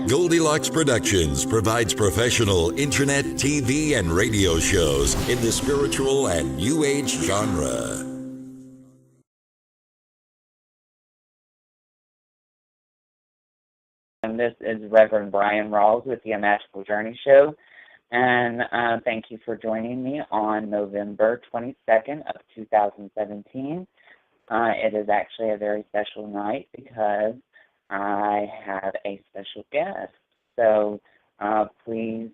Goldylocks Productions provides professional internet, TV, and radio shows in the spiritual and New Age genre. And this is Reverend Bryan Rawls with the Magical Journey Show. And thank you for joining me on November 22nd of 2017. It is actually a very special night because I have a special guest. So please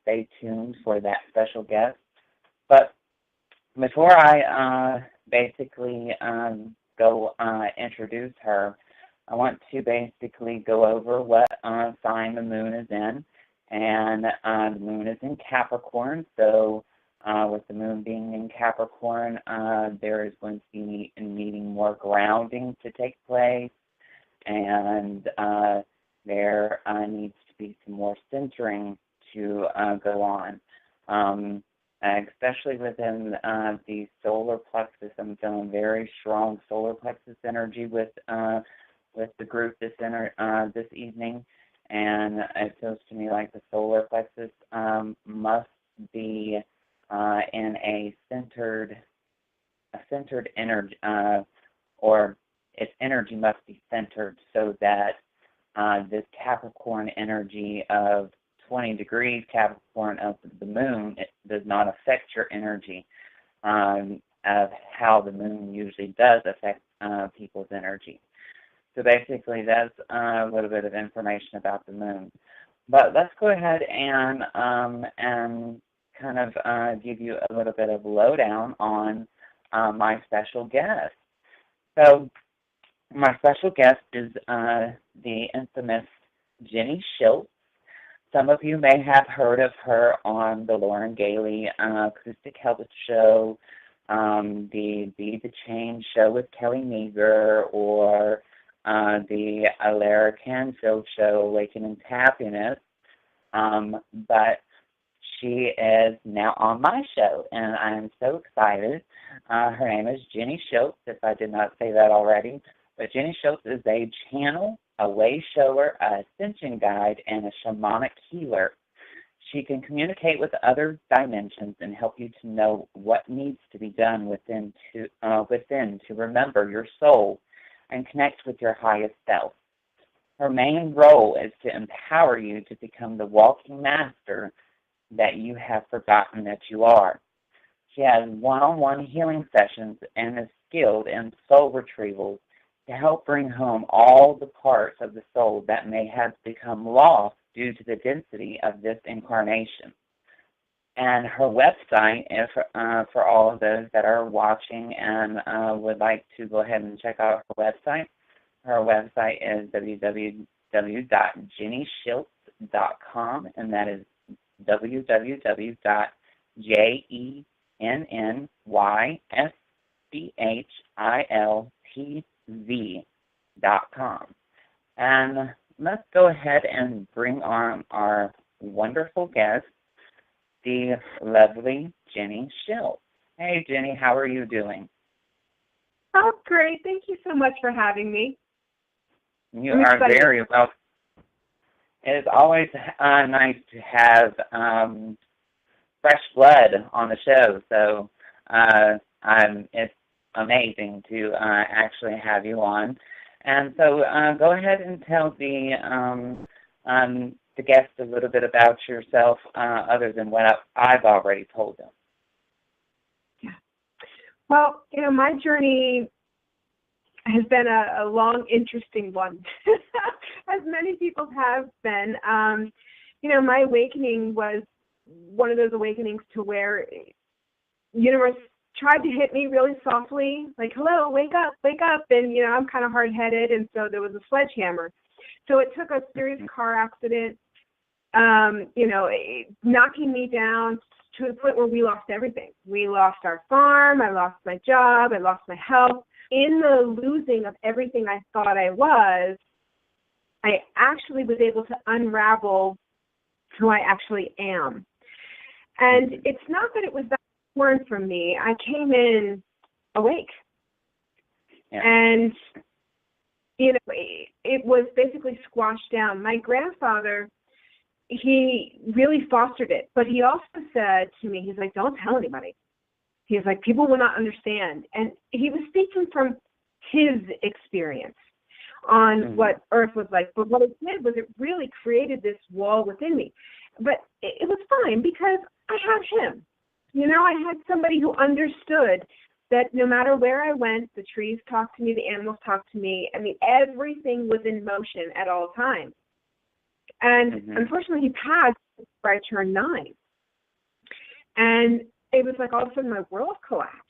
stay tuned for that special guest. But before I basically go introduce her, I want to basically go over what sign the moon is in. And the moon is in Capricorn, so with the moon being in Capricorn, there is going to be needing more grounding to take place, and there needs to be some more centering to go on, especially within the solar plexus. I'm feeling very strong solar plexus energy with the group this evening. And it feels to me like the solar plexus must be in a centered energy, or its energy must be centered so that this Capricorn energy of 20 degrees Capricorn of the moon, it does not affect your energy of how the moon usually does affect people's energy. So basically, that's a little bit of information about the moon. But let's go ahead and kind of give you a little bit of lowdown on my special guest. So my special guest is the infamous Jenny Schiltz. Some of you may have heard of her on the Lauren Gailey Acoustic Health Show, the Be the Change show with Kelly Meager, or the Alara Canfield show, Awakening to Happiness, but she is now on my show, and I'm so excited. Her name is Jenny Schiltz, if I did not say that already. But Jenny Schiltz is a channel, a wayshower, a ascension guide, and a shamanic healer. She can communicate with other dimensions and help you to know what needs to be done within to remember your soul and connect with your highest self. Her main role is to empower you to become the walking master that you have forgotten that you are. She has one-on-one healing sessions and is skilled in soul retrievals to help bring home all the parts of the soul that may have become lost due to the density of this incarnation. And her website, if, for all of those that are watching and would like to go ahead and check out her website is www.jennyschiltz.com, and that is www.jennyschiltz.com. And let's go ahead and bring on our wonderful guest, the lovely Jenny Schiltz. Hey, Jenny, how are you doing? Oh, great. Thank you so much for having me. You are very welcome. It is always nice to have fresh blood on the show, so it's amazing to actually have you on. And so go ahead and tell the guests a little bit about yourself, other than what I've already told them. Yeah. Well, my journey has been a long, interesting one, as many people have been. My awakening was one of those awakenings to where universe tried to hit me really softly, like, hello, wake up, and, I'm kind of hard-headed, and so there was a sledgehammer. So it took a serious car accident, knocking me down to the point where we lost everything. We lost our farm, I lost my job, I lost my health. In the losing of everything I thought I was, I actually was able to unravel who I actually am. And it's not that it was that foreign from me. I came in awake. Yeah. And it was basically squashed down. My grandfather, he really fostered it, but he also said to me, he's like, don't tell anybody. He's like, people will not understand. And he was speaking from his experience on what Earth was like. But what it did was it really created this wall within me. But it was fine because I had him. I had somebody who understood that no matter where I went, the trees talked to me, the animals talked to me. I mean, everything was in motion at all times. And unfortunately, he passed before I turned 9. And it was like all of a sudden my world collapsed.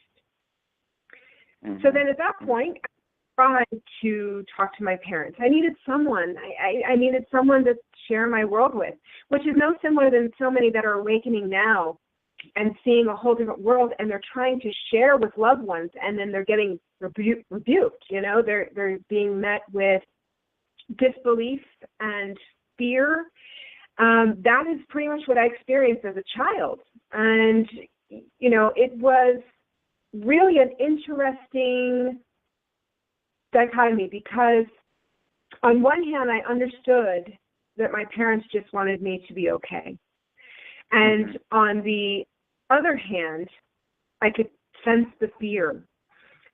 So then at that point, I tried to talk to my parents. I needed someone. I needed someone to share my world with, which is no similar than so many that are awakening now and seeing a whole different world, and they're trying to share with loved ones, and then they're getting rebuked. They're being met with disbelief and fear. That is pretty much what I experienced as a child. And, it was really an interesting dichotomy because on one hand, I understood that my parents just wanted me to be okay. And on the other hand, I could sense the fear.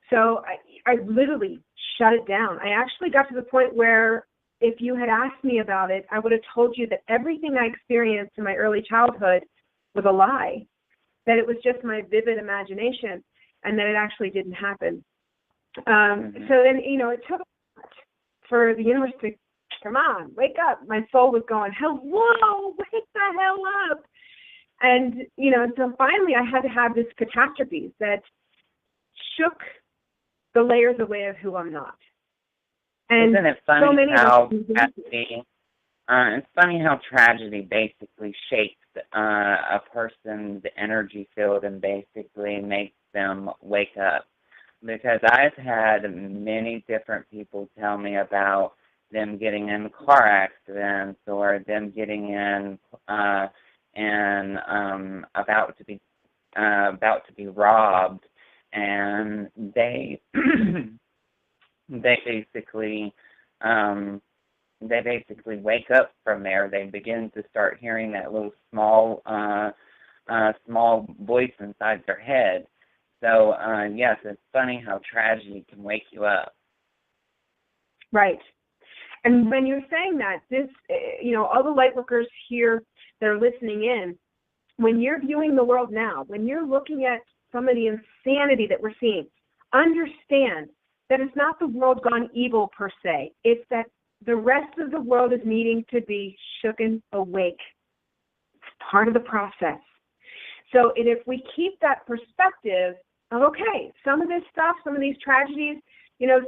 So I literally shut it down. I actually got to the point where if you had asked me about it, I would have told you that everything I experienced in my early childhood was a lie, that it was just my vivid imagination, and that it actually didn't happen. So then, it took a lot for the universe to, come on, wake up. My soul was going, whoa, wake the hell up. And, so finally I had to have this catastrophe that shook the layers away of who I'm not. And isn't it funny it's funny how tragedy basically shakes a person's energy field and basically makes them wake up. Because I've had many different people tell me about them getting in car accidents or them getting in and about to be robbed, and they they basically wake up from there. They begin to start hearing that little small voice inside their head. So yes, it's funny how tragedy can wake you up. Right. And when you're saying that, this, all the light workers here that are listening in, when you're viewing the world now, when you're looking at some of the insanity that we're seeing, understand that it's not the world gone evil per se. It's that the rest of the world is needing to be shooken awake. It's part of the process. So if we keep that perspective of, okay, some of this stuff, some of these tragedies,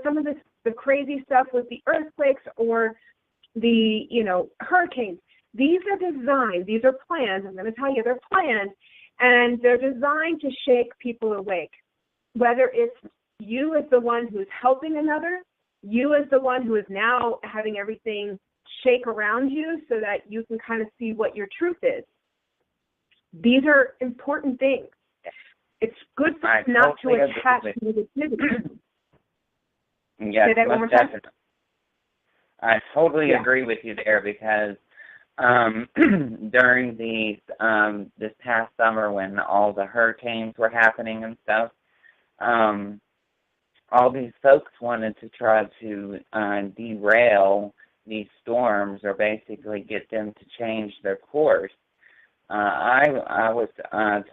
some of the crazy stuff with the earthquakes or the, hurricanes, these are designed, these are planned, I'm going to tell you, they're planned, and they're designed to shake people awake. Whether it's you as the one who's helping another, you as the one who is now having everything shake around you so that you can kind of see what your truth is. These are important things. It's good for us not to attach negativity. Yes, most definitely. I totally agree with you there because during this past summer when all the hurricanes were happening and stuff, all these folks wanted to try to derail these storms or basically get them to change their course. I was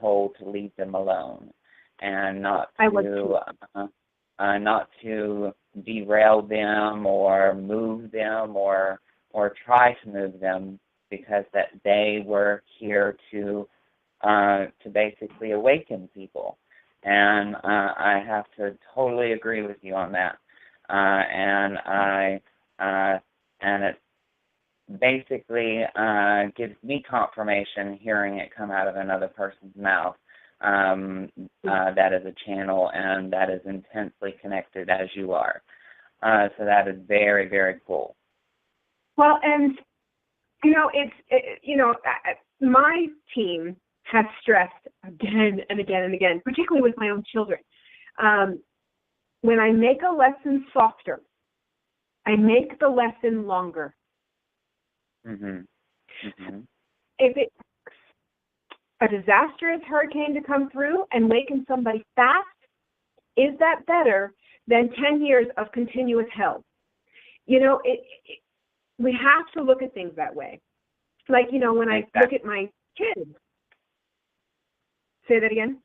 told to leave them alone and not to derail them or move them or try to move them, because that they were here to basically awaken people. And I have to totally agree with you on that. And it basically gives me confirmation hearing it come out of another person's mouth. That is a channel and that is intensely connected as you are. So that is very, very cool. Well, and my team has stressed again and again and again, particularly with my own children. When I make a lesson softer, I make the lesson longer. If it's a disastrous hurricane to come through and waken somebody fast, is that better than 10 years of continuous hell? We have to look at things that way. Like, when I look at my kids. Say that again?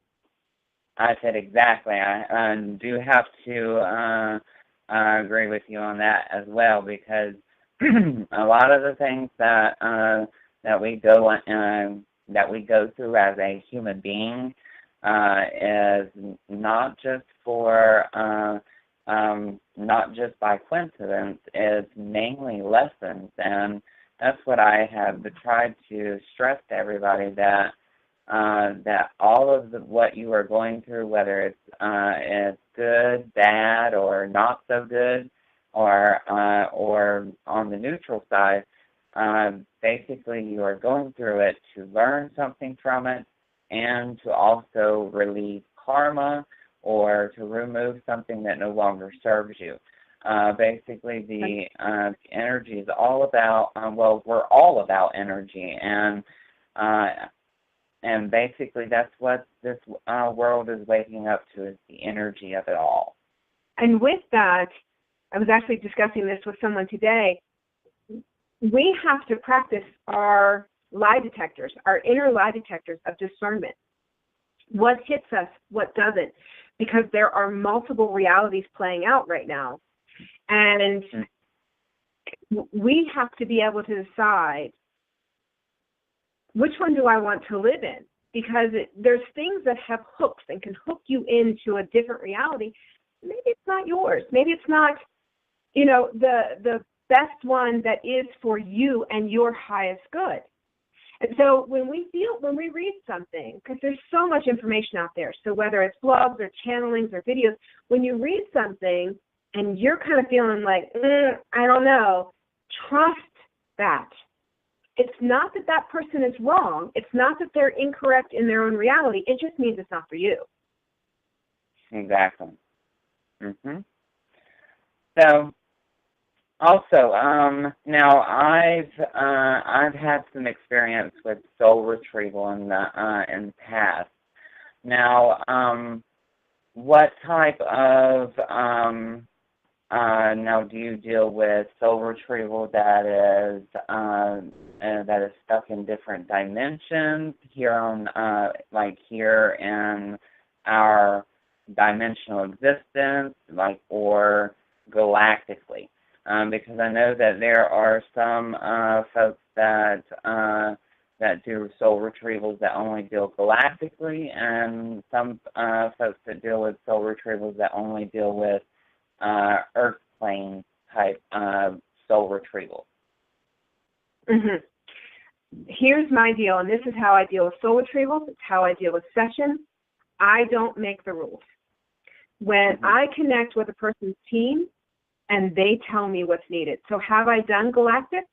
I said exactly. I do have to agree with you on that as well, because a lot of the things that we go through as a human being is not just by coincidence. It's mainly lessons, and that's what I have tried to stress to everybody, that all of what you are going through, whether it's good, bad, or not so good, or on the neutral side, basically you are going through it to learn something from it, and to also relieve karma, or to remove something that no longer serves you. Basically, the energy is all about, we're all about energy, and basically that's what this world is waking up to, is the energy of it all. And with that, I was actually discussing this with someone today. We have to practice our lie detectors, our inner lie detectors of discernment. What hits us, what doesn't, because there are multiple realities playing out right now. And we have to be able to decide, which one do I want to live in? Because there's things that have hooks and can hook you into a different reality. Maybe it's not yours. Maybe it's not, the best one that is for you and your highest good. And so when we read something, because there's so much information out there, so whether it's blogs or channelings or videos, when you read something and you're kind of feeling like, I don't know, trust that. It's not that that person is wrong. It's not that they're incorrect in their own reality. It just means it's not for you. Exactly. So, also, now I've had some experience with soul retrieval in the past. Now, what type of now do you deal with soul retrieval that is stuck in different dimensions here on here in our dimensional existence, or galactically? Because I know that there are some folks that do soul retrievals that only deal galactically, and some folks that deal with soul retrievals that only deal with earth plane type soul retrieval. Here's my deal, and this is how I deal with soul retrievals. It's how I deal with sessions. I don't make the rules. When I connect with a person's team, and they tell me what's needed. So have I done galactic?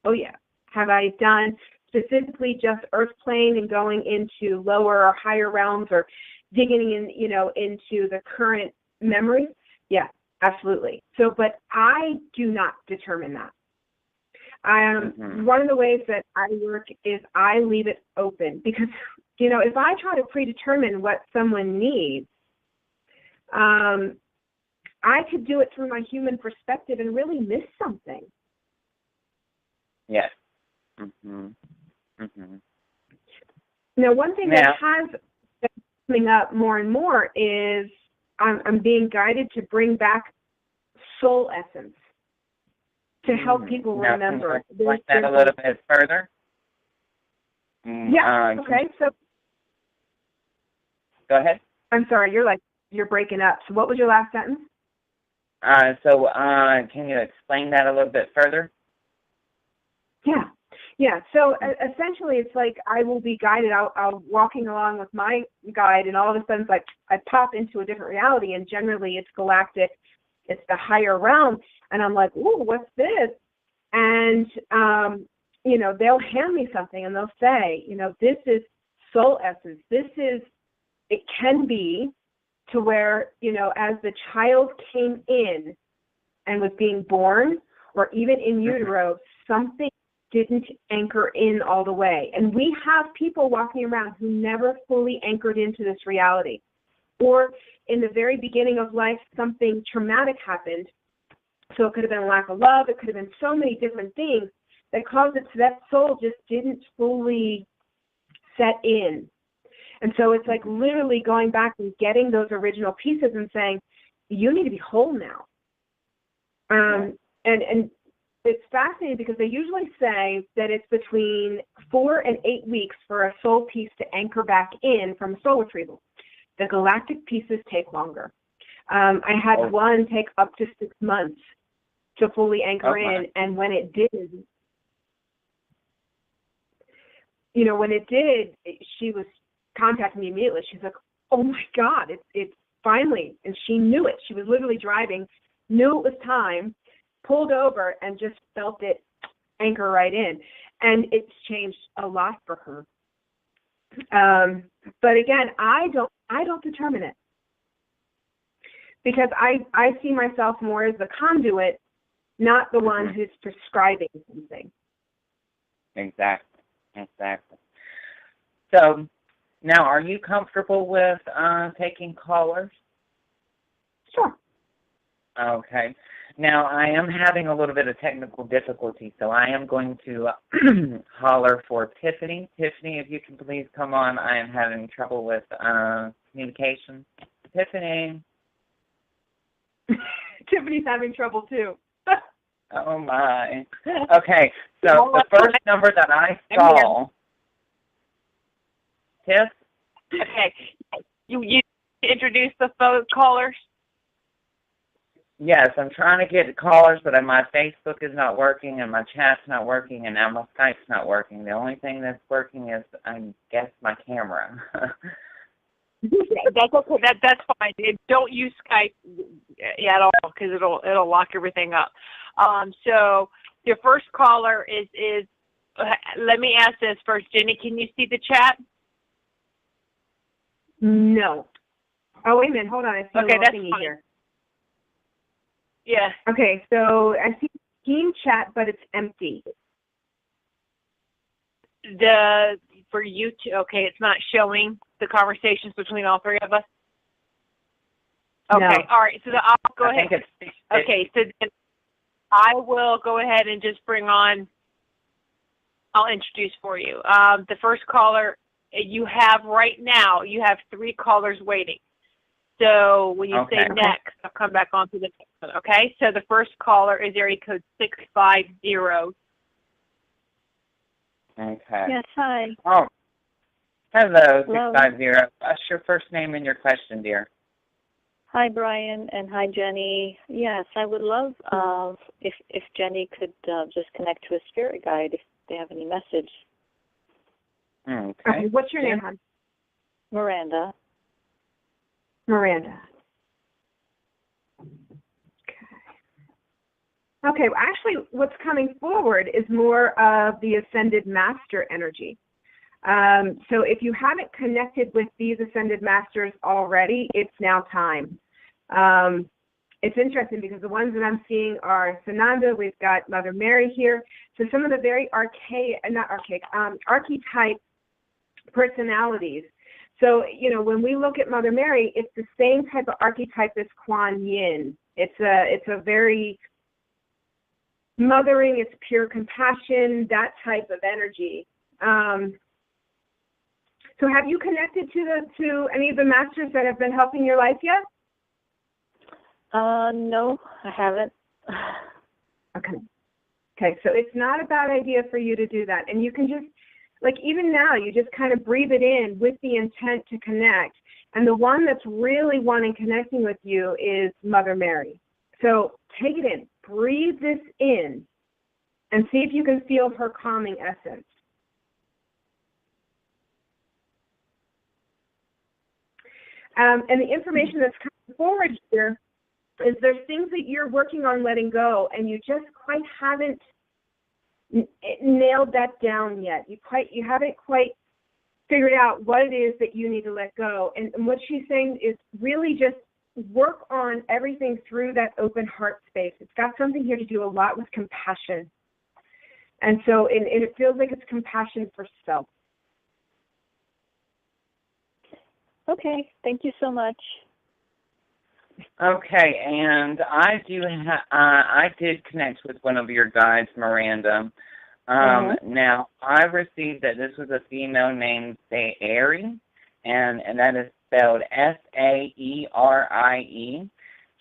Oh, yeah. Have I done specifically just earth plane and going into lower or higher realms, or digging in, into the current memories? Yeah, absolutely. So, but I do not determine that. One of the ways that I work is I leave it open, because, if I try to predetermine what someone needs, I could do it through my human perspective and really miss something. Yes. Now, one thing that has been coming up more and more is I'm being guided to bring back soul essence to help people remember. Can you explain that a little bit further? Yeah. Okay. So. Go ahead. I'm sorry. You're breaking up. So, what was your last sentence? Can you explain that a little bit further? Yeah. So essentially, it's like I will be guided. I'll walking along with my guide, and all of a sudden, it's like I pop into a different reality, and generally, it's galactic. It's the higher realm, and I'm like, ooh, what's this? And they'll hand me something, and they'll say, this is soul essence. It can be to where, as the child came in and was being born, or even in utero, something didn't anchor in all the way. And we have people walking around who never fully anchored into this reality. Or in the very beginning of life, something traumatic happened. So it could have been a lack of love. It could have been so many different things that caused it to that soul just didn't fully set in. And so it's like literally going back and getting those original pieces and saying, you need to be whole now. And it's fascinating because they usually say that it's between 4 and 8 weeks for a soul piece to anchor back in from a soul retrieval. The galactic pieces take longer. I had one take up to 6 months to fully anchor in, and when it did, she was contacting me immediately. She's like, oh my God, it's finally, and she knew it. She was literally driving, knew it was time, pulled over, and just felt it anchor right in. And it's changed a lot for her. But again, I don't determine it, because I see myself more as the conduit, not the one who's prescribing something. Exactly. So now, are you comfortable with taking callers? Sure. Okay. Now, I am having a little bit of technical difficulty, so I am going to holler for Tiffany. Tiffany, if you can please come on. I am having trouble with communication. Tiffany. Tiffany's having trouble, too. Oh, my. Okay, so the first number that I saw... Tiff? Okay. You introduce the phone callers? Yes, I'm trying to get callers, but my Facebook is not working, and my chat's not working, and now my Skype's not working. The only thing that's working is, I guess, my camera. That's okay. That's fine. Don't use Skype at all, because it'll lock everything up. So your first caller is. Let me ask this first, Jenny. Can you see the chat? No. Oh, wait a minute. Hold on. I see a little thingy here. Yeah. Okay, so I see team chat, but it's empty. For you to, okay, it's not showing the conversations between all three of us? Okay, No. All right, so I'll go ahead. Okay, so then I will go ahead and just I'll introduce for you. The first caller you have right now, you have 3 callers waiting. So when you say next, I'll come back on to the next one, okay? So the first caller is area code 650. Okay. Yes, hi. Oh, hello, 650. What's your first name and your question, dear? Hi, Bryan, and hi, Jenny. Yes, I would love if Jenny could just connect to a spirit guide if they have any message. Okay. What's your name, hon? Miranda. Miranda. Okay, well, actually what's coming forward is more of the Ascended Master energy. So if you haven't connected with these Ascended Masters already, it's now time. It's interesting because the ones that I'm seeing are Sananda, we've got Mother Mary here. So some of the very archetype personalities. So, when we look at Mother Mary, it's the same type of archetype as Kuan Yin. It's a very mothering, it's pure compassion, that type of energy. So have you connected to any of the masters that have been helping your life yet? No, I haven't. Okay, so it's not a bad idea for you to do that. And you can just, even now, you just kind of breathe it in with the intent to connect. And the one that's really wanting connecting with you is Mother Mary. So take it in, breathe this in, and see if you can feel her calming essence. And the information that's coming forward here is there's things that you're working on letting go, and you just quite haven't nailed that down yet. You haven't quite figured out what it is that you need to let go. And what she's saying is really just work on everything through that open heart space. It's got something here to do a lot with compassion. And so it feels like it's compassion for self. Okay, thank you so much. Okay, and I did connect with one of your guides, Miranda. Now, I received that this was a female named Fairy, and that is spelled Saerie.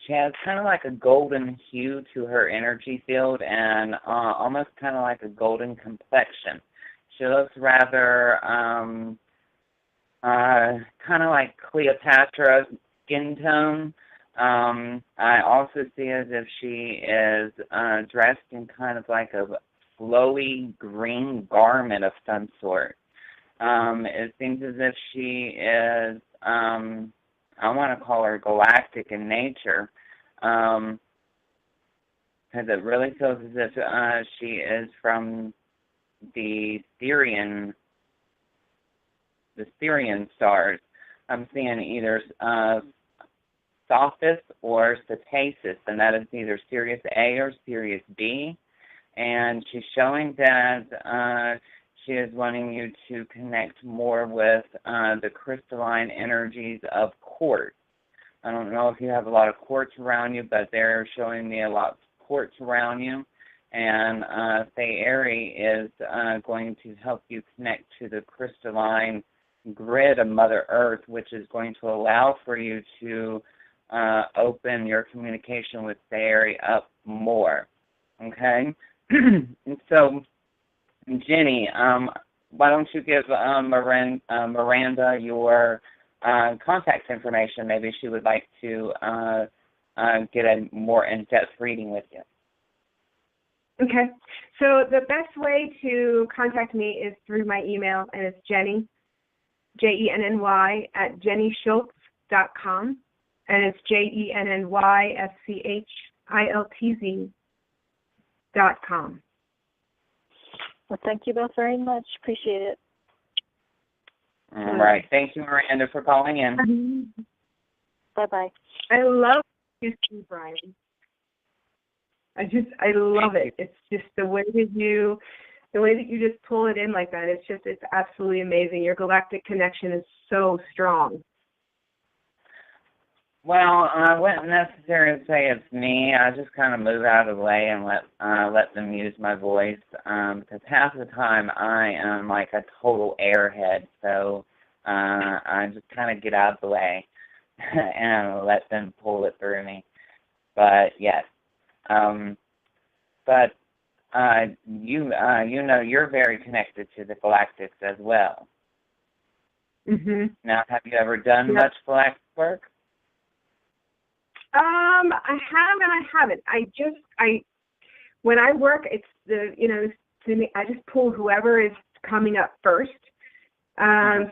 She has kind of like a golden hue to her energy field and almost kind of like a golden complexion. She looks rather kind of like Cleopatra skin tone. I also see as if she is dressed in kind of like a flowy green garment of some sort. It seems as if she is, I want to call her galactic in nature, because it really feels as if she is from the Syrian stars. I'm seeing either Sophis or Cetaceous, and that is either Sirius A or Sirius B. And she's showing that she is wanting you to connect more with the crystalline energies of quartz. I don't know if you have a lot of quartz around you, but they're showing me a lot of quartz around you. And Fairy is going to help you connect to the crystalline grid of Mother Earth, which is going to allow for you to open your communication with Fairy up more. Okay? And so, Jenny, why don't you give Miranda your contact information? Maybe she would like to get a more in-depth reading with you. Okay. So the best way to contact me is through my email, and it's Jenny, Jenny, at jennyschiltz.com, and it's JennySchiltz.com. Well, thank you both very much. Appreciate it. All right. Thank you, Miranda, for calling in. Bye-bye. I love you, Bryan. I love it. It's just the way that you just pull it in like that. It's absolutely amazing. Your galactic connection is so strong. Well, I wouldn't necessarily say it's me. I just kind of move out of the way and let them use my voice. Because half the time I am like a total airhead, so I just kind of get out of the way and let them pull it through me. But yes, you know you're very connected to the galactics as well. Mhm. Now, have you ever done much galactic work? I have and I haven't. When I work, it's to me, I just pull whoever is coming up first.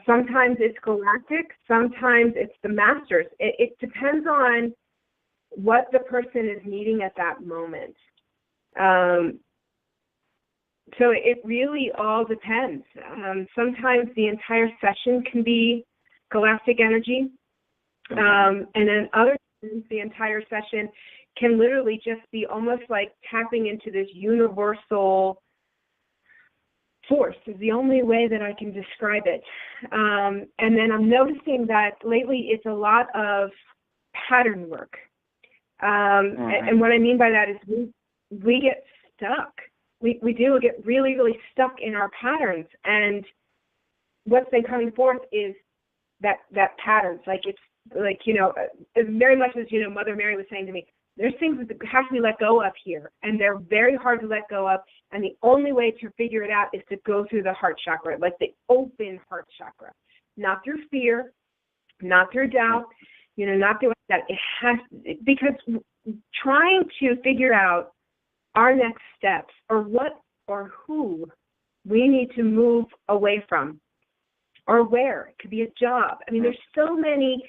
Sometimes it's galactic, sometimes it's the masters. It depends on what the person is needing at that moment. So it really all depends. Sometimes the entire session can be galactic energy, and then other times the entire session can literally just be almost like tapping into this universal force is the only way that I can describe it. And then I'm noticing that lately it's a lot of pattern work. And what I mean by that is we get stuck. We do get really, really stuck in our patterns. And what's been coming forth is that patterns. Like it's like, as very much as, Mother Mary was saying to me, there's things that have to be let go of here, and they're very hard to let go of, and the only way to figure it out is to go through the heart chakra, like the open heart chakra, not through fear, not through doubt, not through that. It has, because trying to figure out our next steps or what or who we need to move away from or where. It could be a job. I mean, there's so many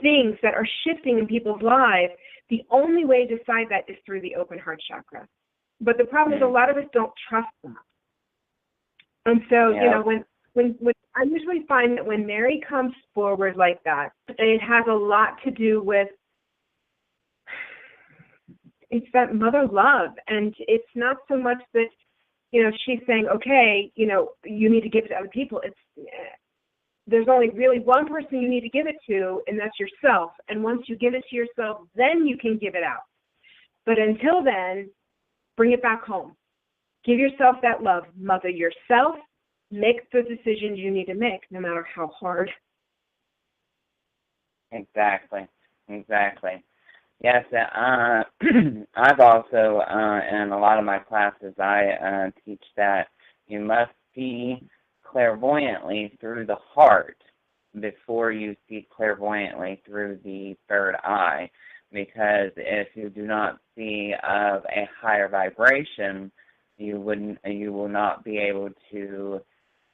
things that are shifting in people's lives. The only way to decide that is through the open heart chakra. But the problem is a lot of us don't trust that. And so, when I usually find that when Mary comes forward like that, it has a lot to do with it's that mother love. And it's not so much that, she's saying, okay, you need to give it to other people. There's only really one person you need to give it to, and that's yourself. And once you give it to yourself, then you can give it out. But until then, bring it back home. Give yourself that love. Mother yourself. Make the decisions you need to make, no matter how hard. Exactly. Yes, I've also, in a lot of my classes, I teach that you must see clairvoyantly through the heart before you see clairvoyantly through the third eye, because if you do not see of a higher vibration, you will not be able to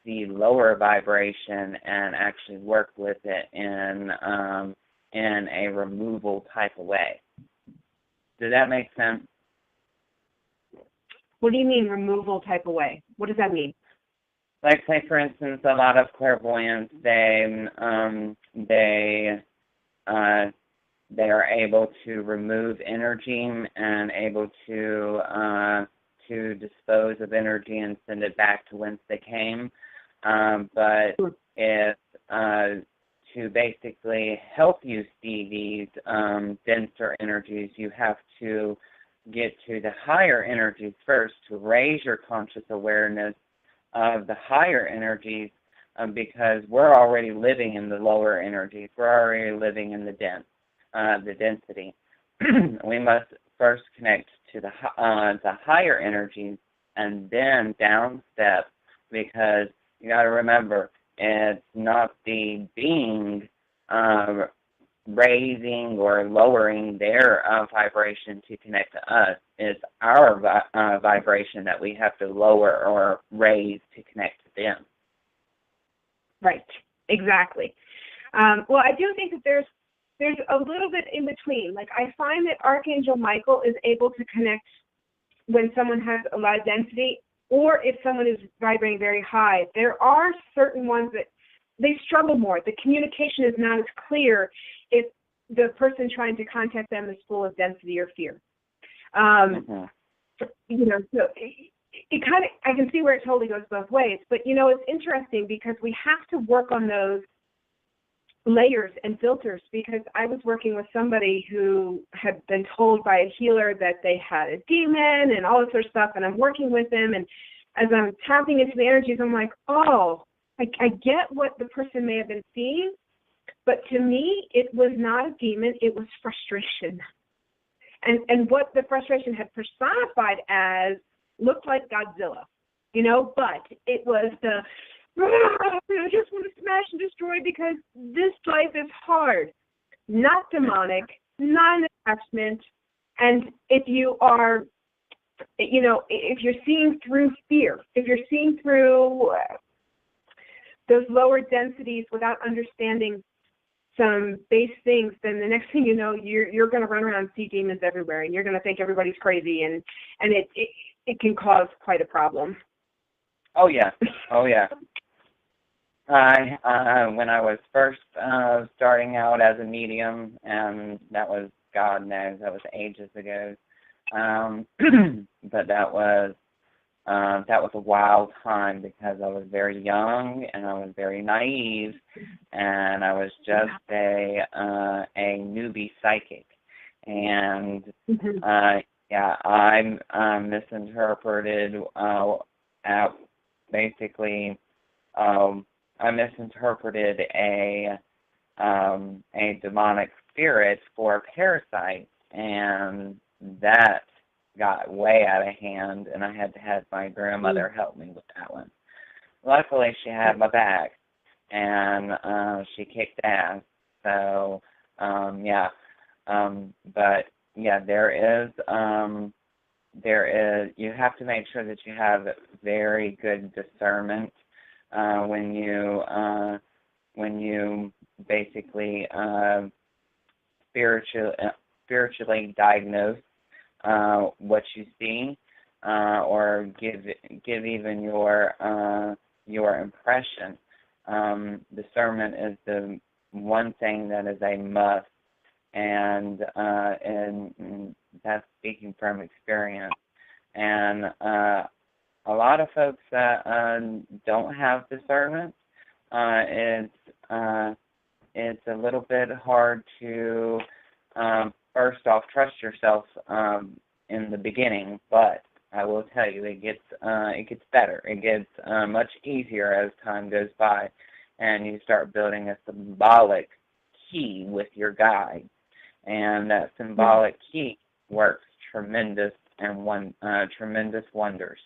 see lower vibration and actually work with it in a removal type of way. Does that make sense? What do you mean removal type of way? What does that mean? Like, say, for instance, a lot of clairvoyants, they are able to remove energy and able to dispose of energy and send it back to whence they came. But if to basically help you see these denser energies, you have to get to the higher energies first to raise your conscious awareness of the higher energies, because we're already living in the lower energies. We're already living in the density. We must first connect to the higher energies and then down step, because you got to remember, it's not the being raising or lowering their vibration to connect to us. It's our vibration that we have to lower or raise to connect to them. Right, exactly. Well, I do think that there's a little bit in between. Like, I find that Archangel Michael is able to connect when someone has a lot of density, or if someone is vibrating very high. There are certain ones that they struggle more. The communication is not as clear if the person trying to contact them is full of density or fear. So it kind of, I can see where it totally goes both ways. But, it's interesting because we have to work on those layers and filters, because I was working with somebody who had been told by a healer that they had a demon and all this sort of stuff, and I'm working with them, and as I'm tapping into the energies, I'm like, oh, I get what the person may have been seeing, but to me, it was not a demon, it was frustration. And what the frustration had personified as looked like Godzilla, but it was the, I just want to smash and destroy because this life is hard. Not demonic, not an attachment. And if you are, if you're seeing through fear, if you're seeing through those lower densities without understanding some base things, then the next thing you know, you're going to run around and see demons everywhere, and you're going to think everybody's crazy, and it can cause quite a problem. Oh yeah. When I was first starting out as a medium, and that was, God knows, that was ages ago. But that was a wild time because I was very young and I was very naive, and I was just a newbie psychic, and I misinterpreted basically. I misinterpreted a demonic spirit for a parasite, and that got way out of hand, and I had to have my grandmother help me with that one. Luckily, she had my back, and she kicked ass. So, but yeah, there is. You have to make sure that you have very good discernment when you basically spiritually diagnose what you see, or give even your impression. Discernment is the one thing that is a must, and that's speaking from experience. And a lot of folks that don't have discernment, it's a little bit hard to first off trust yourself in the beginning, but I will tell you, it gets better. It gets much easier as time goes by, and you start building a symbolic key with your guide, and that symbolic key works tremendous wonders.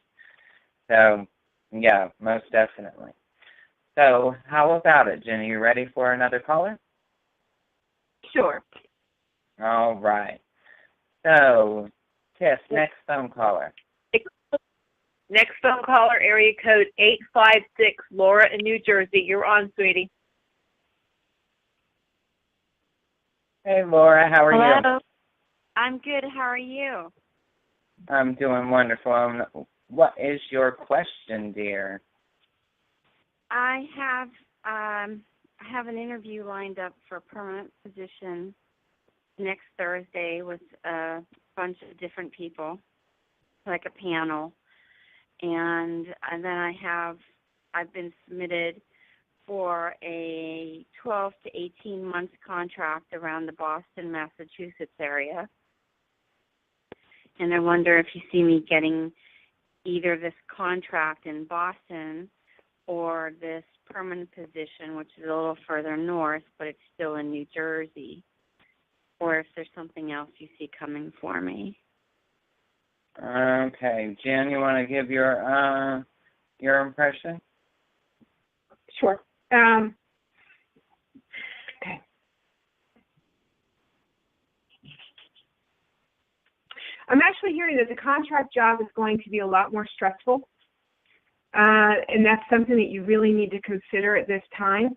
So, yeah, most definitely. So, how about it, Jenny? You ready for another caller? Sure. All right. So, Tiff, next phone caller. Next phone caller, area code 856, Laura in New Jersey. You're on, sweetie. Hey, Laura, how are you? Hello. I'm good. How are you? I'm doing wonderful. What is your question, dear? I have an interview lined up for a permanent position next Thursday with a bunch of different people, like a panel. And then I've been submitted for a 12 to 18 months contract around the Boston, Massachusetts area. And I wonder if you see me getting either this contract in Boston or this permanent position, which is a little further north, but it's still in New Jersey, or if there's something else you see coming for me. Okay, Jen, you want to give your impression? Sure. Okay. I'm actually hearing that the contract job is going to be a lot more stressful, and that's something that you really need to consider at this time.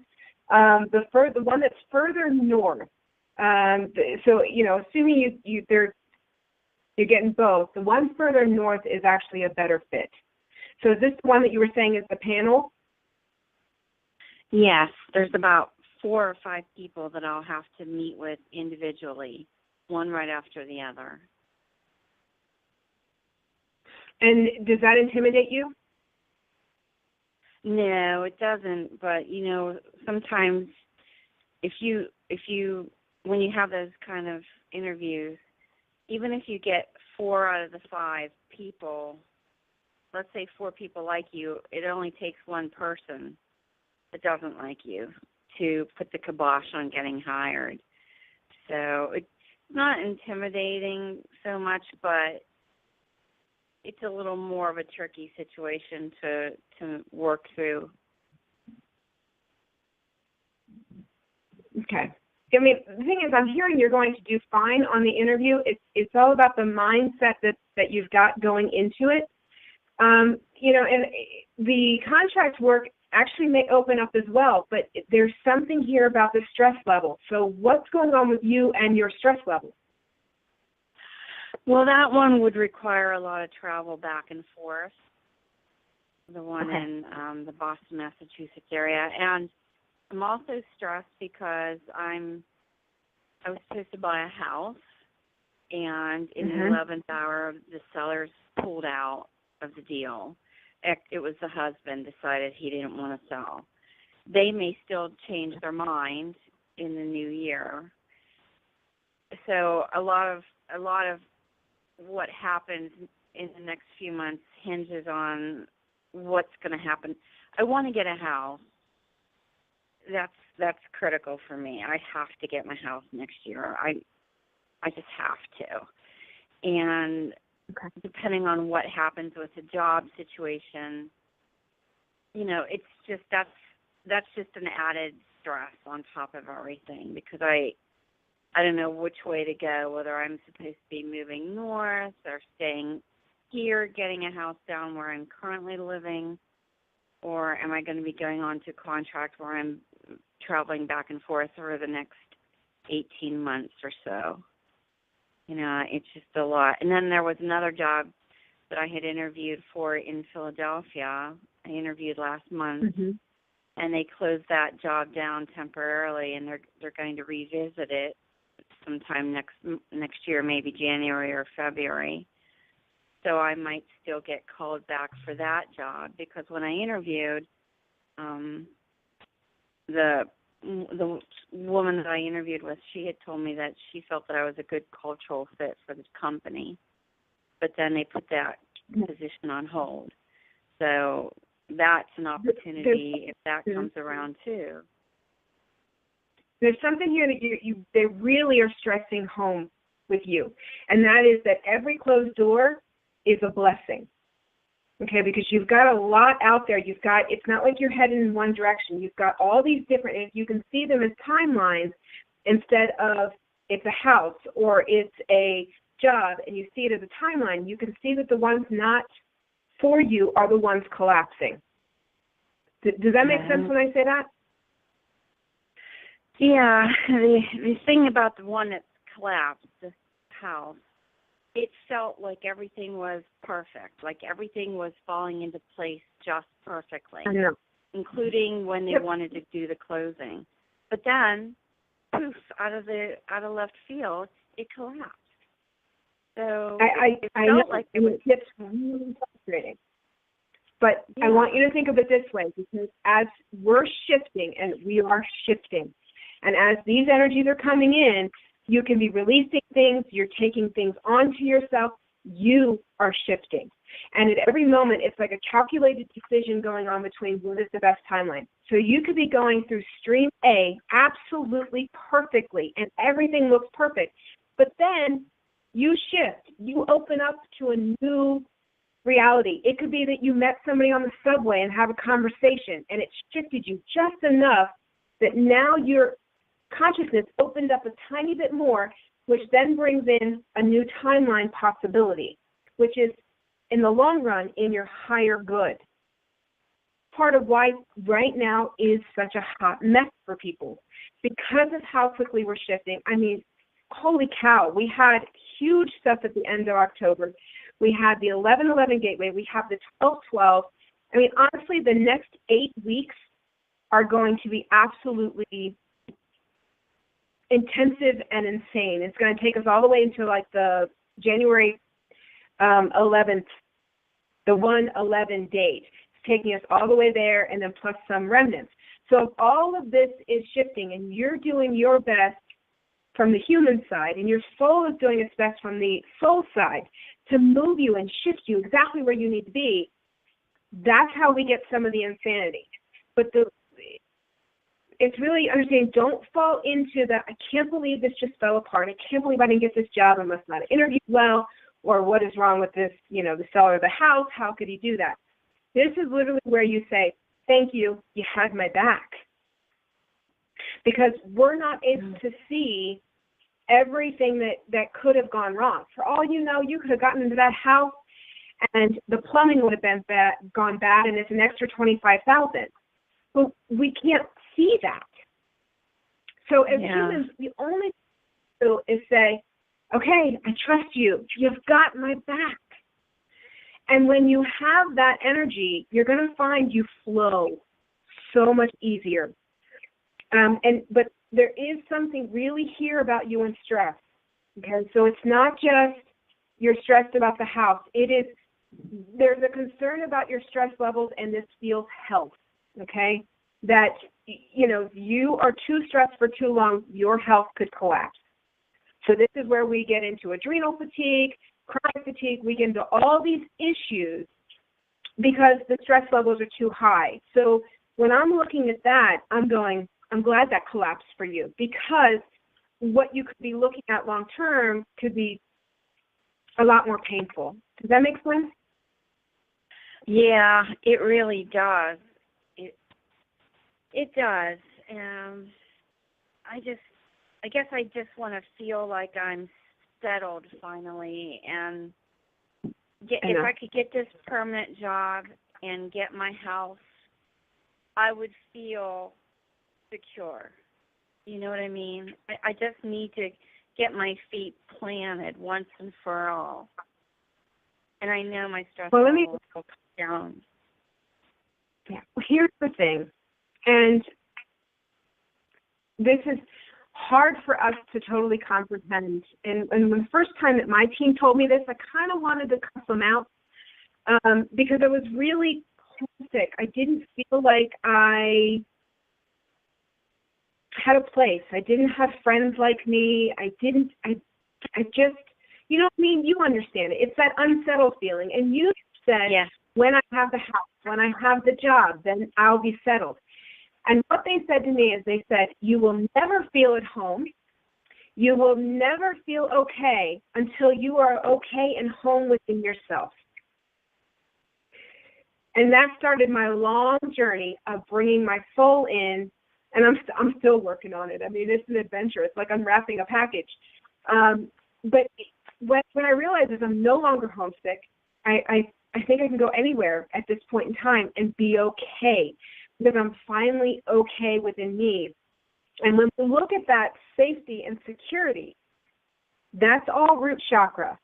The one that's further north, so assuming you're getting both, the one further north is actually a better fit. So is this the one that you were saying is the panel? Yes, there's about 4 or 5 people that I'll have to meet with individually, one right after the other. And does that intimidate you? No, it doesn't. But sometimes when you have those kind of interviews, even if you get 4 out of the 5 people, let's say 4 people like you, it only takes one person that doesn't like you to put the kibosh on getting hired. So it's not intimidating so much, but it's a little more of a tricky situation to work through. Okay. I mean, the thing is, I'm hearing you're going to do fine on the interview. It's all about the mindset that you've got going into it. And the contract work actually may open up as well, but there's something here about the stress level. So what's going on with you and your stress level? Well, that one would require a lot of travel back and forth, the one in the Boston, Massachusetts area. And I'm also stressed because I was supposed to buy a house, and in the 11th hour, the sellers pulled out of the deal. It was the husband decided he didn't want to sell. They may still change their mind in the new year. So a lot of what happens in the next few months hinges on what's going to happen. I want to get a house. That's critical for me. I have to get my house next year. I just have to. And depending on what happens with the job situation, it's just that's just an added stress on top of everything, because I don't know which way to go, whether I'm supposed to be moving north or staying here, getting a house down where I'm currently living, or am I going to be going on to contract where I'm traveling back and forth over the next 18 months or so. It's just a lot. And then there was another job that I had interviewed for in Philadelphia. I interviewed last month, and they closed that job down temporarily, and they're going to revisit it sometime next year, maybe January or February. So I might still get called back for that job, because when I interviewed, the woman that I interviewed with, she had told me that she felt that I was a good cultural fit for this company, but then they put that position on hold. So that's an opportunity if that comes around too. There's something here that they really are stressing home with you, and that is that every closed door is a blessing. Okay, because you've got a lot out there. It's not like you're heading in one direction. You've got all these different, and you can see them as timelines instead of it's a house or it's a job, and you see it as a timeline. You can see that the ones not for you are the ones collapsing. Does that make sense when I say that? Yeah, the thing about the one that collapsed, the house, it felt like everything was perfect, like everything was falling into place just perfectly, I know. including when they wanted to do the closing. But then, poof, out of left field, it collapsed. So I felt know, like it's really frustrating. But I want you to think of it this way, because as we're shifting, and we are shifting, and as these energies are coming in, you can be releasing things, you're taking things onto yourself, you are shifting. And at every moment, it's like a calculated decision going on between what is the best timeline. So you could be going through stream A absolutely perfectly, and everything looks perfect. But then you shift. You open up to a new reality. It could be that you met somebody on the subway and have a conversation, and it shifted you just enough that now your consciousness opened up a tiny bit more, which then brings in a new timeline possibility, which is, in the long run, in your higher good. Part of why right now is such a hot mess for people, because of how quickly we're shifting. I mean, holy cow, we had huge stuff at the end of October. We had the 11/11 gateway. We have the 12/12. I mean, honestly, the next 8 weeks are going to be absolutely intensive and insane. It's going to take us all the way until like the January 11th, the 1/11 date. It's taking us all the way there, and then plus some remnants. So if all of this is shifting and you're doing your best from the human side, and your soul is doing its best from the soul side to move you and shift you exactly where you need to be, that's how we get some of the insanity. But it's really understanding, don't fall into the, I can't believe this just fell apart. I can't believe I didn't get this job. I must not have interviewed well, or what is wrong with this, the seller of the house, how could he do that? This is literally where you say, thank you, you had my back. Because we're not able to see everything that could have gone wrong. For all you know, you could have gotten into that house and the plumbing would have gone bad, and it's an extra $25,000. But we can't see that. So as humans, the only thing to do is say, okay, I trust you. You've got my back. And when you have that energy, you're going to find you flow so much easier. But there is something really here about you in stress. Okay, so it's not just you're stressed about the house. There's a concern about your stress levels, and this feels health. Okay, that you are too stressed for too long, your health could collapse. So this is where we get into adrenal fatigue, chronic fatigue. We get into all these issues because the stress levels are too high. So when I'm looking at that, I'm going, I'm glad that collapsed for you, because what you could be looking at long term could be a lot more painful. Does that make sense? Yeah, it really does. It does. I guess I just want to feel like I'm settled finally, and if I could get this permanent job and get my house, I would feel secure. You know what I mean? I just need to get my feet planted once and for all. And I know my stress level will come down. Yeah. Well, here's the thing, and this is hard for us to totally comprehend. And the first time that my team told me this, I kind of wanted to cuss them out because I was really homesick. I didn't feel like I had a place. I didn't have friends like me. I just, you know what I mean? You understand it. It's that unsettled feeling. And you said, when I have the house, when I have the job, then I'll be settled. And what they said to me is they said, you will never feel at home. You will never feel okay until you are okay and home within yourself. And that started my long journey of bringing my soul in, and I'm still working on it. I mean, it's an adventure. It's like unwrapping a package. But when I realized that I'm no longer homesick, I think I can go anywhere at this point in time and be okay, because I'm finally okay within me. And when we look at that safety and security, that's all root chakra.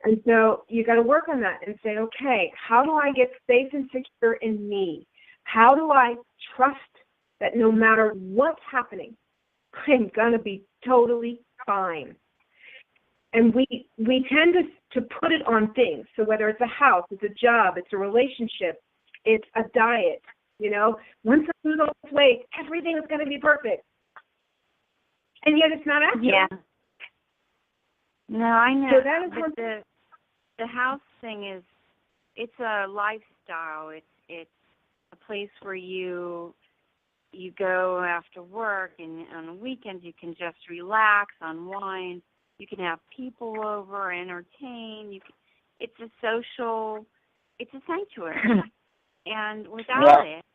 And so you got to work on that and say, okay, how do I get safe and secure in me? How do I trust that no matter what's happening, I'm going to be totally fine? And we tend to put it on things. So whether it's a house, it's a job, it's a relationship, it's a diet, you know, once I lose all this weight, everything is going to be perfect. And yet it's not accurate. Yeah. No, I know. So that is but the house thing is, it's a lifestyle. It's a place where you go after work, and on the weekends you can just relax, unwind. You can have people over, entertain. It's a sanctuary. And without it,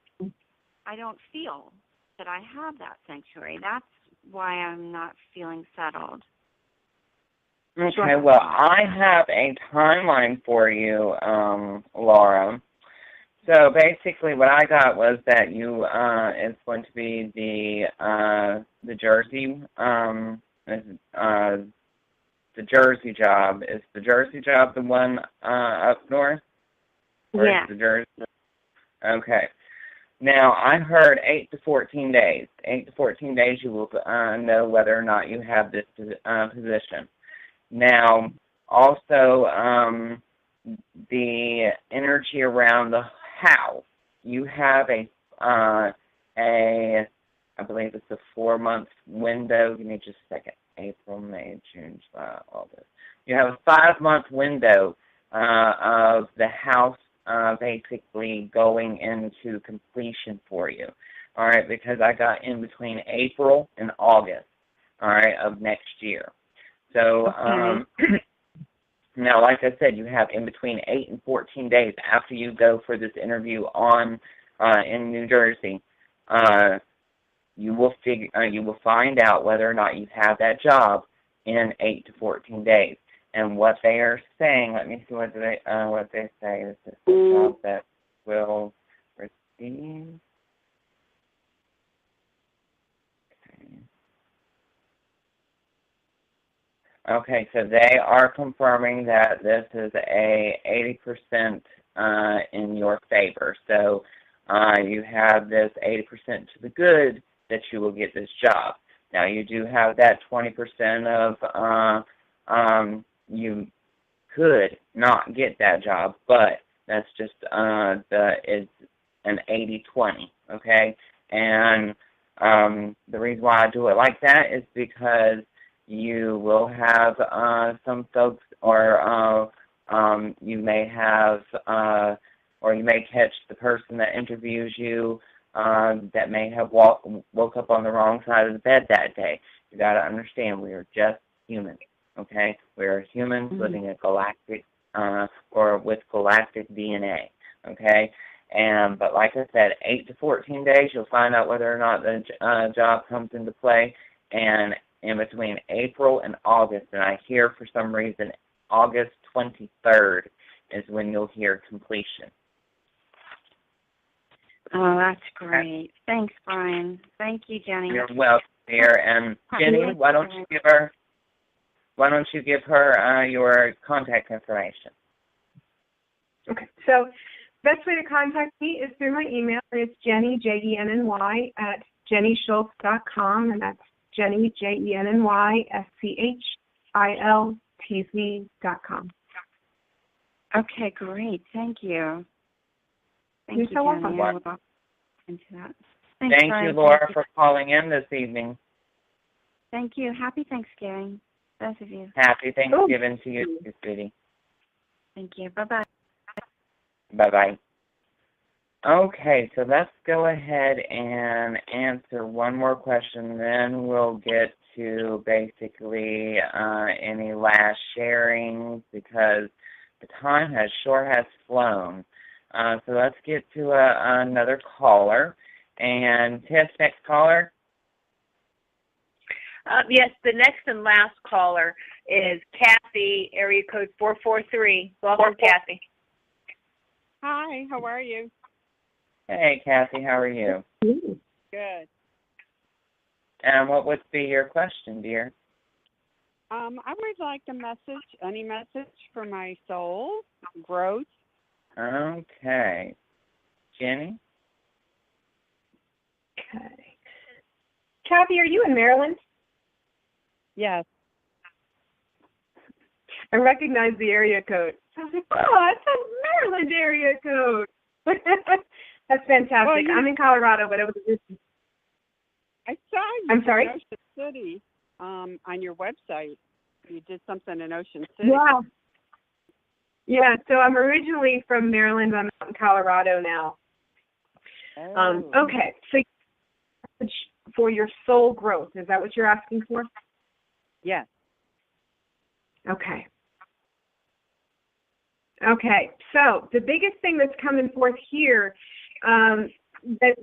I don't feel that I have that sanctuary. That's why I'm not feeling settled. Okay, well, I have a timeline for you, Laura. So basically what I got was that it's going to be the Jersey, the Jersey job. Is the Jersey job the one up north? Or is the Jersey? Okay. Now, I heard 8 to 14 days. 8 to 14 days you will know whether or not you have this position. Now, also, the energy around the house, you have I believe it's a 4-month window. Give me just a second. April, May, June, July, August. You have a 5-month window of the house basically going into completion for you. All right, because I got in between April and August, all right, of next year. So now, like I said, you have in between 8 and 14 days after you go for this interview in New Jersey. You will find out whether or not you have that job in 8 to 14 days. And what they are saying, let me see what they say. This is the job that will receive. Okay, so they are confirming that this is a 80% in your favor. So you have this 80% to the good that you will get this job. Now you do have that 20% of you could not get that job, but that's just it's an 80-20, okay? And the reason why I do it like that is because you will have some folks, or you may have, or you may catch the person that interviews you that may have woke up on the wrong side of the bed that day. You got to understand, we are just humans, okay? We are humans living a galactic, or with galactic DNA, okay? But like I said, 8 to 14 days, you'll find out whether or not the job comes into play. And in between April and August, and I hear for some reason August 23rd is when you'll hear completion. Oh, that's great. Thanks, Bryan. Thank you, Jenny. You're welcome, dear. And Jenny, why don't you give her your contact information? Okay, so best way to contact me is through my email. It's Jenny, Jenny, @jennyschiltz.com, and that's Jenny, JennySchiltz.com. Okay, great. Thank you. Thank You're you, so Jenny. welcome. I will look into that. Thanks, Thank Bryan. you, Laura, Thank you. for calling in this evening. Thank you. Happy Thanksgiving, both of you. Happy Thanksgiving to you, too, sweetie. Thank you. Bye-bye. Bye-bye. Okay, so let's go ahead and answer one more question, then we'll get to basically any last sharings because the time has flown. So let's get to another caller. And Ted's next caller? Yes, the next and last caller is Kathy, area code 443. Welcome, Kathy. Hi, how are you? Hey, Kathy, how are you? Good. And what would be your question, dear? I would like any message for my soul, growth. Okay. Jenny? Okay. Kathy, are you in Maryland? Yes. I recognize the area code. I was like, oh, it's a Maryland area code. That's fantastic. Well, I'm in Colorado, but it was I saw you I'm sorry? in Ocean City on your website. You did something in Ocean City. Yeah. Yeah, so I'm originally from Maryland. I'm out in Colorado now. Oh. Okay, so for your soul growth, is that what you're asking for? Yes. Okay. Okay, so the biggest thing that's coming forth here that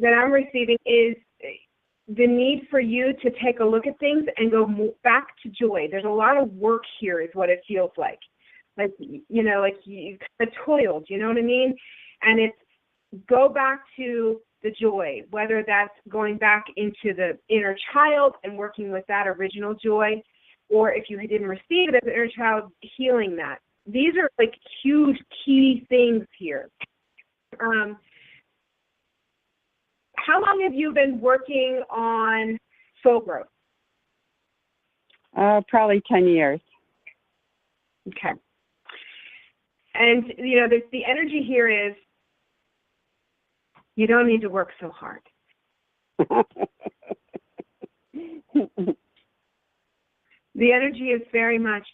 I'm receiving is the need for you to take a look at things and go back to joy. There's a lot of work here is what it feels like. Like, you know, like you kind of toiled, you know what I mean? And it's go back to the joy, whether that's going back into the inner child and working with that original joy, or if you didn't receive it as an inner child, healing that. These are like huge key things here. How long have you been working on soul growth? Probably 10 years. Okay. And, you know, the energy here is you don't need to work so hard. The energy is very much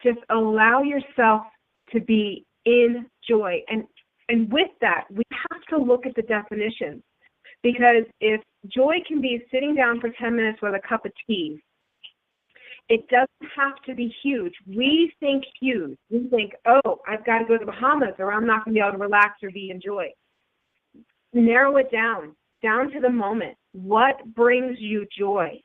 just allow yourself to be in joy. And with that, we have to look at the definitions. Because if joy can be sitting down for 10 minutes with a cup of tea, it doesn't have to be huge. We think huge. We think, oh, I've got to go to the Bahamas or I'm not going to be able to relax or be in joy. Narrow it down to the moment. What brings you joy?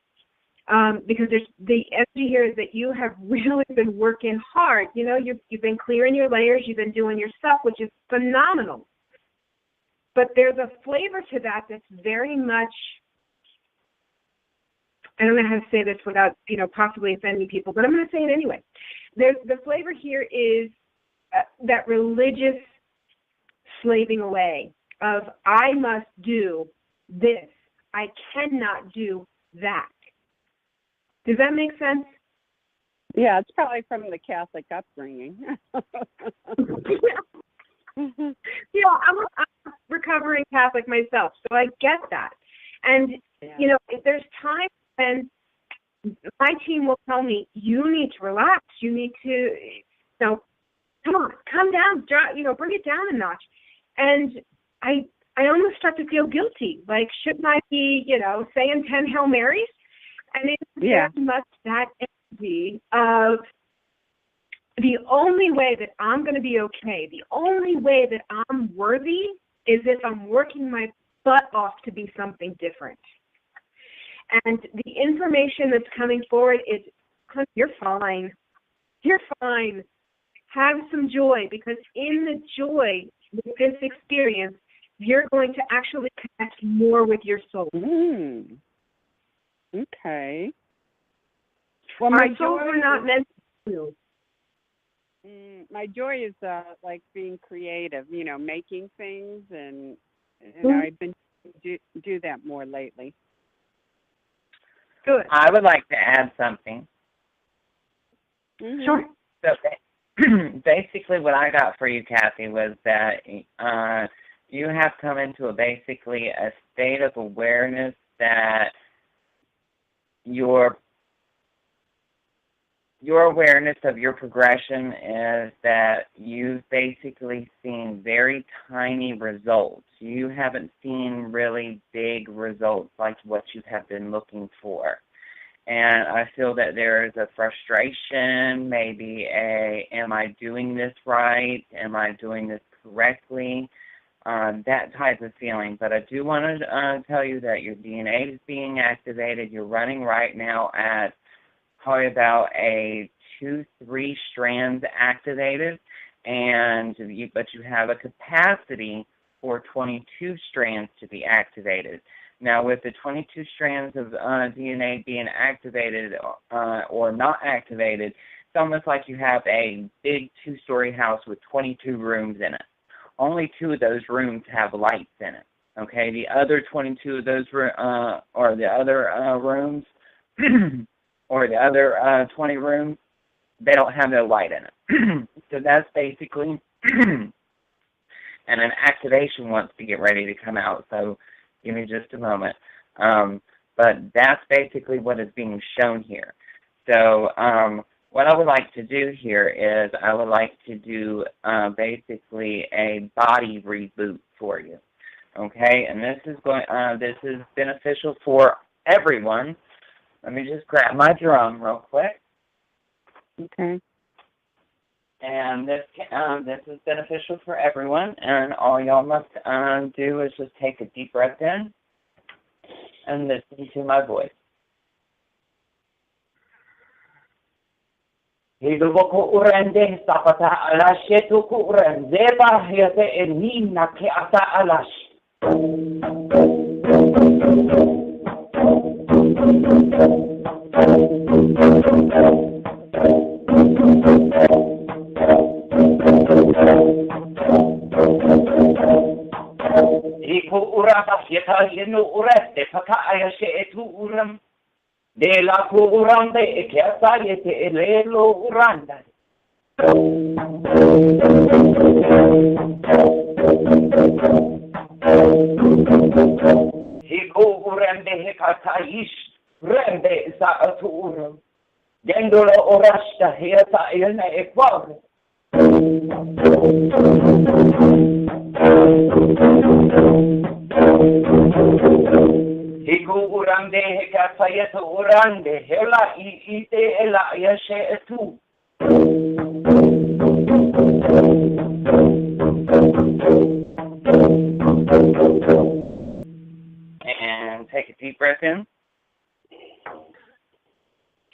Because the energy here is that you have really been working hard. You know, you've been clearing your layers. You've been doing your stuff, which is phenomenal. But there's a flavor to that that's very much, I don't know how to say this without, you know, possibly offending people, but I'm going to say it anyway. The flavor here is that religious slaving away of I must do this. I cannot do that. Does that make sense? Yeah, it's probably from the Catholic upbringing. Yeah, I'm a recovering Catholic myself, so I get that. And, you know, if there's times when my team will tell me, you need to relax, you need to, you know, come on, calm down, you know, bring it down a notch. And I almost start to feel guilty. Like, shouldn't I be, you know, saying 10 Hail Marys? And it's very much that energy of the only way that I'm going to be okay, the only way that I'm worthy is if I'm working my butt off to be something different. And the information that's coming forward is, you're fine. You're fine. Have some joy, because in the joy with this experience, you're going to actually connect more with your soul. Okay. Well, our souls are not meant to. My joy is like being creative, you know, making things, and I've been do that more lately. Good. I would like to add something. Mm-hmm. Sure. So basically what I got for you, Kathy, was that you have come into basically a state of awareness that your awareness of your progression is that you've basically seen very tiny results. You haven't seen really big results like what you have been looking for. And I feel that there is a frustration, maybe am I doing this right? Am I doing this correctly? That type of feeling. But I do want to tell you that your DNA is being activated. You're running right now at probably about a 2-3 strands activated, but you have a capacity for 22 strands to be activated. Now, with the 22 strands of DNA being activated or not activated, it's almost like you have a big 2-story house with 22 rooms in it. Only 2 of those rooms have lights in it. Okay, the other 22 of those or the other rooms or the other 20 rooms, they don't have no light in it. So that's basically, and an activation wants to get ready to come out. So give me just a moment. But that's basically what is being shown here. So what I would like to do here is I would like to do basically a body reboot for you. Okay, and this is beneficial for everyone. Let me just grab my drum real quick. Okay. And this is beneficial for everyone, and all y'all must do is just take a deep breath in and listen to my voice. Hiduboko urende sapata alashetu kurenzeba yate enina ke ata alash. Iku uraba yata yenu ureste paka ayashetu uram. De la curande e che assaiete e lelo uranda. Higo urande he kataish, rende sa aturum. Gendolo orasta he sa ilne e quadre. Higu urande hekatayeta urande hela ite ela yashe etu. And take a deep breath in.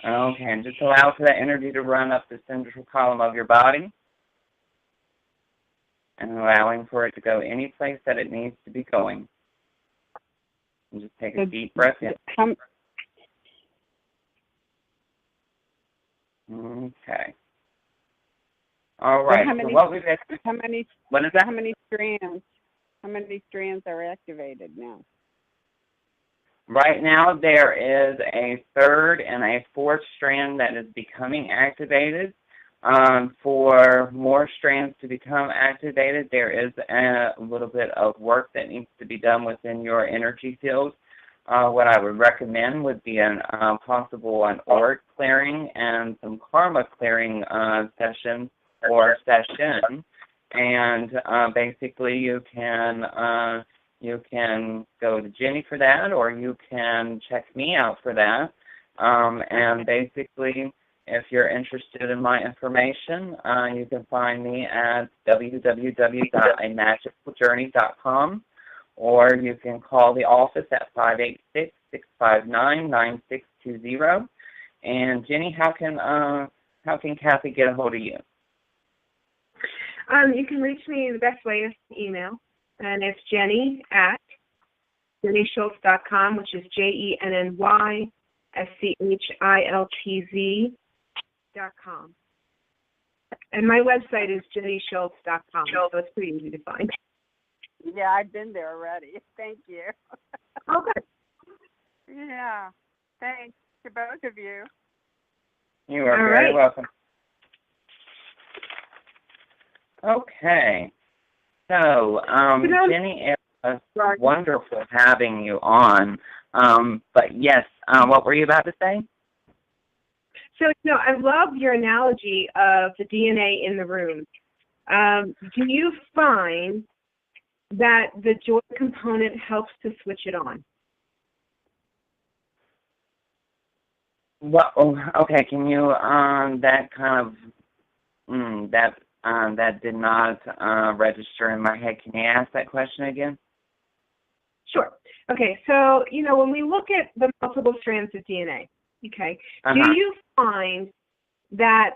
Okay, and just allow for that energy to run up the central column of your body. And allowing for it to go any place that it needs to be going. And just take a deep breath in. Okay. All right. How many strands are activated now? Right now there is a 3rd and a 4th strand that is becoming activated. For more strands to become activated, there is a little bit of work that needs to be done within your energy field. What I would recommend would be an auric clearing and some karma clearing session. And basically you can go to Jenny for that, or you can check me out for that. And basically, if you're interested in my information, you can find me at www.amagicaljourney.com, or you can call the office at 586-659-9620. And Jenny, how can Kathy get a hold of you? You can reach me the best way is email, and it's Jenny at JennySchiltz.com, which is JennySchiltz.com. And my website is JennySchiltz.com, so it's pretty easy to find. Yeah, I've been there already. Thank you. Okay. Yeah. Thanks to both of you. You are very welcome. Okay. So, Jenny, it was wonderful having you on. But yes, what were you about to say? So, I love your analogy of the DNA in the room. Do you find that the joy component helps to switch it on? Well, okay. Can you that kind of that did not register in my head. Can you ask that question again? Sure. Okay. So when we look at the multiple strands of DNA, okay, do you find that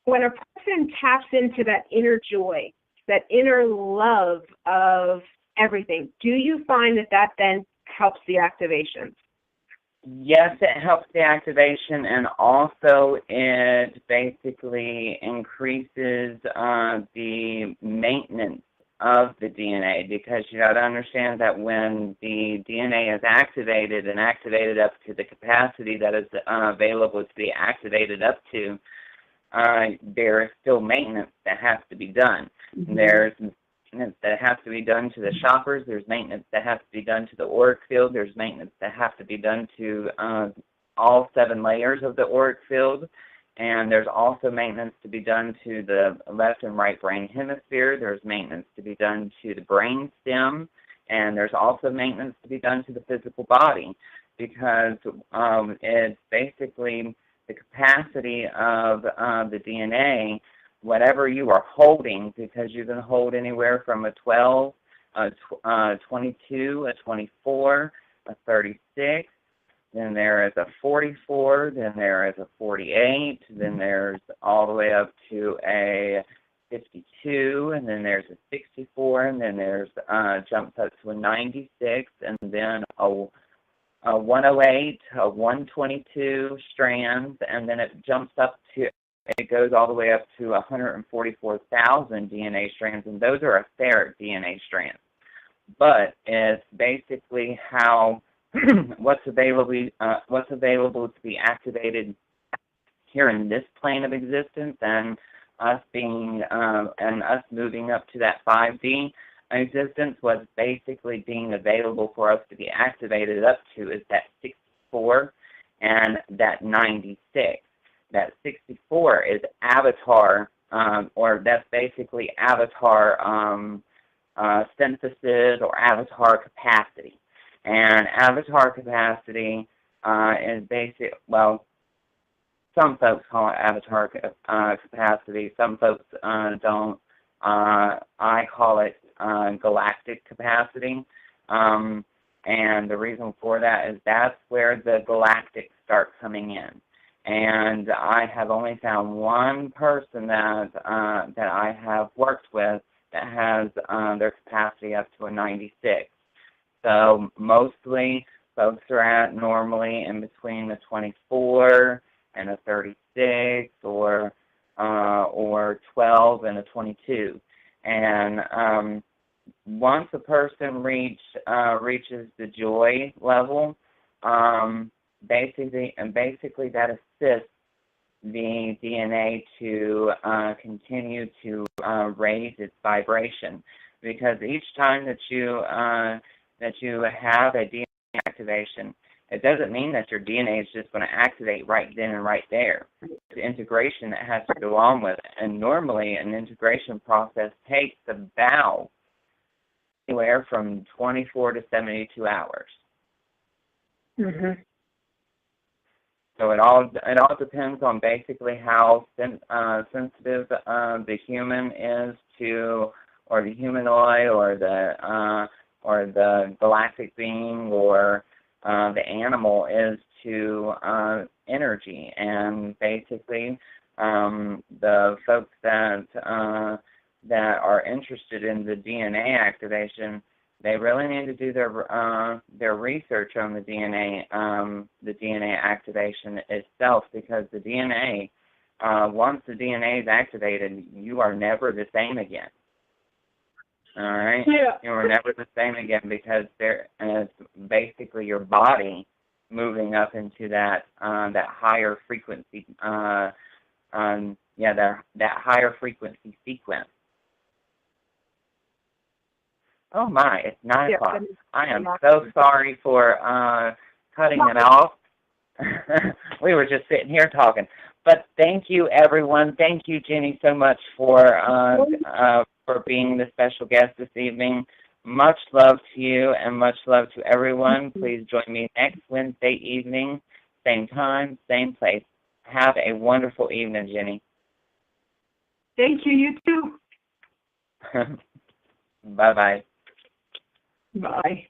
when a person taps into that inner joy, that inner love of everything, do you find that then helps the activation? Yes, it helps the activation, and also it basically increases the maintenance of the DNA, because you got to understand that when the DNA is activated and activated up to the capacity that is available to be activated up to, there is still maintenance that has to be done. Mm-hmm. There's maintenance that has to be done to the chakras. There's maintenance that has to be done to the auric field. There's maintenance that has to be done to all 7 layers of the auric field. And there's also maintenance to be done to the left and right brain hemisphere. There's maintenance to be done to the brain stem. And there's also maintenance to be done to the physical body, because it's basically the capacity of the DNA, whatever you are holding, because you can hold anywhere from a 12, a 22, a 24, a 36, then there is a 44, then there is a 48, then there's all the way up to a 52, and then there's a 64, and then there's jumps up to a 96, and then a 108, a 122 strands, and then it jumps up to, it goes all the way up to 144,000 DNA strands, and those are etheric DNA strands. But it's basically how what's available to be activated here in this plane of existence, and us being and us moving up to that 5D existence. What's basically being available for us to be activated up to is that 64 and that 96. That 64 is avatar, or that's basically avatar synthesis or avatar capacity. And avatar capacity is basic, well, some folks call it avatar capacity, some folks don't. I call it galactic capacity. And the reason for that is that's where the galactics start coming in. And I have only found one person that I have worked with that has their capacity up to a 96. So mostly folks are at normally in between a 24 and a 36, or 12 and a 22. And once a person reaches the joy level, basically that assists the DNA to continue to raise its vibration, because each time that you have a DNA activation, it doesn't mean that your DNA is just going to activate right then and right there. It's integration that has to go on with it, and normally an integration process takes about anywhere from 24 to 72 hours. Mm-hmm. So it all depends on basically how sensitive the human is to, or the humanoid, or the galactic being, or the animal is to energy. And basically, the folks that are interested in the DNA activation, they really need to do their research on the DNA activation itself, because the DNA, once the DNA is activated, you are never the same again. All right? Yeah. You are never the same again, because there is basically your body moving up into that that higher frequency, that higher frequency sequence. Oh my, it's 9 o'clock. I am so sorry for cutting it off. We were just sitting here talking. But thank you, everyone. Thank you, Jenny, so much for being the special guest this evening. Much love to you and much love to everyone. Please join me next Wednesday evening, same time, same place. Have a wonderful evening, Jenny. Thank you. You too. Bye-bye. Bye.